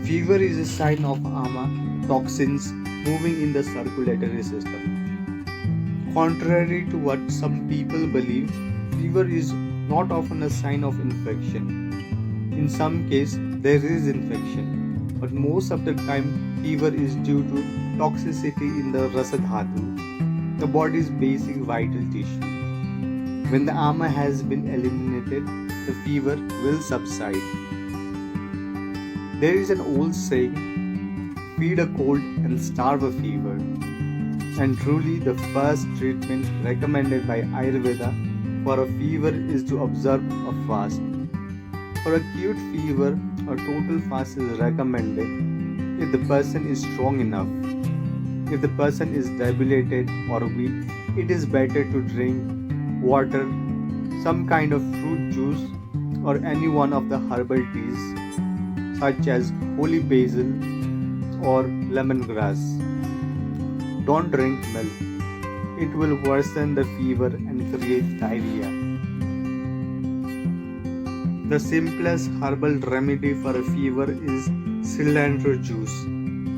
Fever is a sign of ama toxins moving in the circulatory system. Contrary to what some people believe, fever is not often a sign of infection. In some cases, there is infection, but most of the time, fever is due to toxicity in the rasadhatu, the body's basic vital tissue. When the ama has been eliminated, the fever will subside. There is an old saying, feed a cold and starve a fever. And truly, the first treatment recommended by Ayurveda for a fever is to observe a fast. For acute fever, a total fast is recommended if the person is strong enough. If the person is debilitated or weak, it is better to drink water, some kind of fruit juice, or any one of the herbal teas such as holy basil or lemongrass. Don't drink milk. It will worsen the fever and create diarrhea. The simplest herbal remedy for a fever is cilantro juice.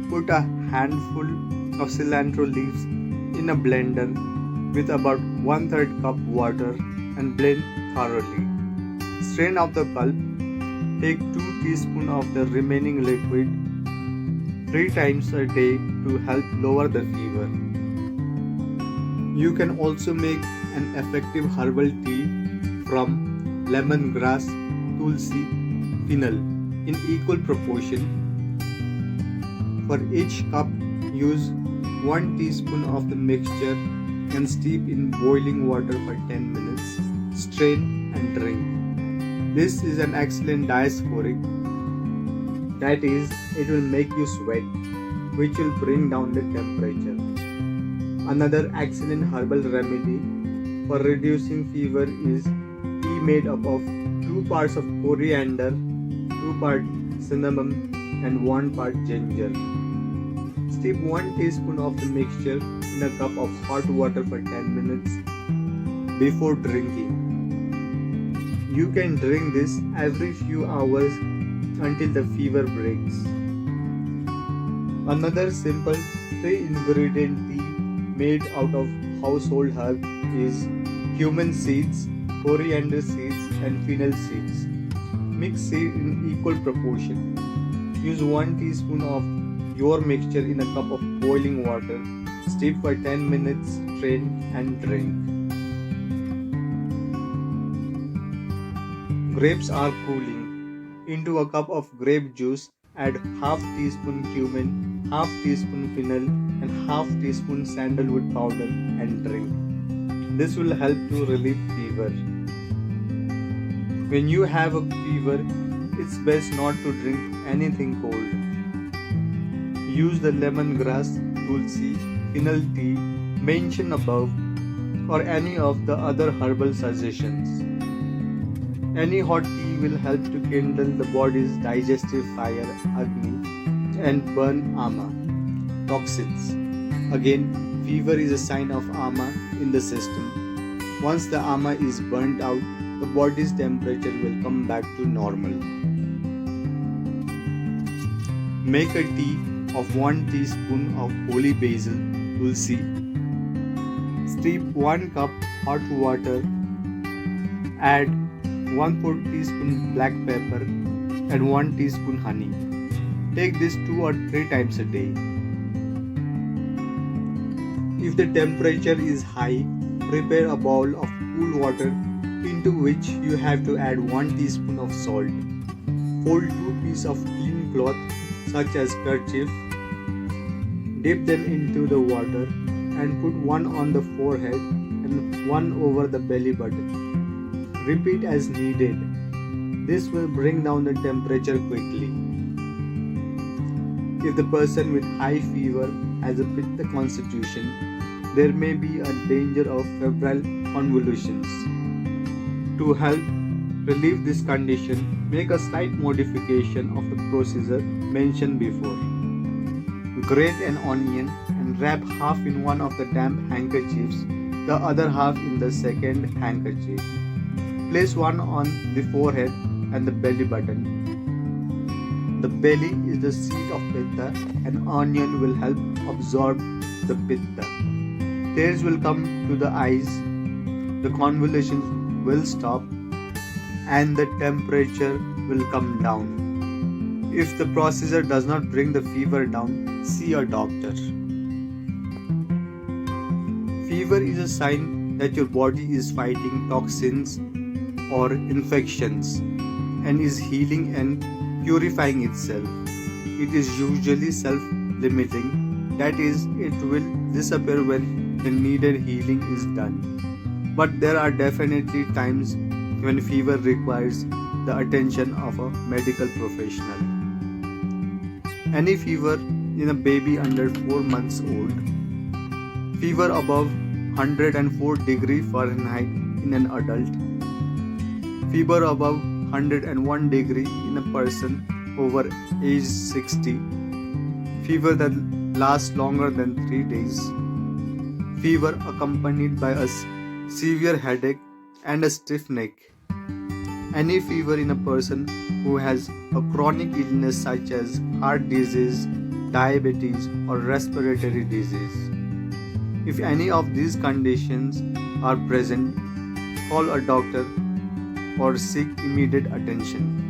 Put a handful of cilantro leaves in a blender with about 1/3 cup water and blend thoroughly. Strain out the pulp. Take 2 teaspoons of the remaining liquid 3 times a day to help lower the fever. You can also make an effective herbal tea from lemongrass, tulsi, fennel in equal proportion. For each cup, use 1 teaspoon of the mixture and steep in boiling water for 10 minutes. Strain and drink. This is an excellent diasporic. That is, it will make you sweat, which will bring down the temperature. Another excellent herbal remedy for reducing fever is tea made up of 2 parts of coriander, 2 parts cinnamon, and 1 part ginger. Steep 1 teaspoon of the mixture in a cup of hot water for 10 minutes before drinking. You can drink this every few hours until the fever breaks. Another simple 3-ingredient tea made out of household herbs is cumin seeds, coriander seeds, and fennel seeds. Mix seeds in equal proportion. Use 1 teaspoon of your mixture in a cup of boiling water. Steep for 10 minutes, strain and drink. Grapes are cooling. Into a cup of grape juice, add half teaspoon cumin, half teaspoon fennel, and half teaspoon sandalwood powder and drink. This will help to relieve fever. When you have a fever, it's best not to drink anything cold. Use the lemongrass, tulsi, fennel tea mentioned above or any of the other herbal suggestions. Any hot tea will help to kindle the body's digestive fire, Agni, and burn ama, toxins. Again, fever is a sign of ama in the system. Once the ama is burnt out, the body's temperature will come back to normal. Make a tea of 1 teaspoon of holy basil, tulsi. Steep 1 cup hot water. Add 1/4 teaspoon black pepper and 1 teaspoon honey. Take this 2 or 3 times a day. If the temperature is high, prepare a bowl of cool water into which you have to add 1 teaspoon of salt. Fold 2 pieces of clean cloth such as kerchief. Dip them into the water and put one on the forehead and one over the belly button. Repeat as needed. This will bring down the temperature quickly. If the person with high fever has a pitta constitution, there may be a danger of febrile convulsions. To help relieve this condition, make a slight modification of the procedure mentioned before. Grate an onion and wrap half in one of the damp handkerchiefs, the other half in the second handkerchief. Place one on the forehead and the belly button. The belly is the seat of pitta, and onion will help absorb the pitta. Tears will come to the eyes, the convulsions will stop, and the temperature will come down. If the procedure does not bring the fever down, see a doctor. Fever is a sign that your body is fighting toxins or infections and is healing and purifying itself. It is usually self limiting, that is, it will disappear when the needed healing is done. But there are definitely times when fever requires the attention of a medical professional. Any fever in a baby under 4 months old, fever above 104 degree Fahrenheit in an adult, fever above 101 degree in a person over age 60, fever that lasts longer than 3 days, fever accompanied by a severe headache and a stiff neck, any fever in a person who has a chronic illness such as heart disease, diabetes, or respiratory disease. If any of these conditions are present, call a doctor or seek immediate attention.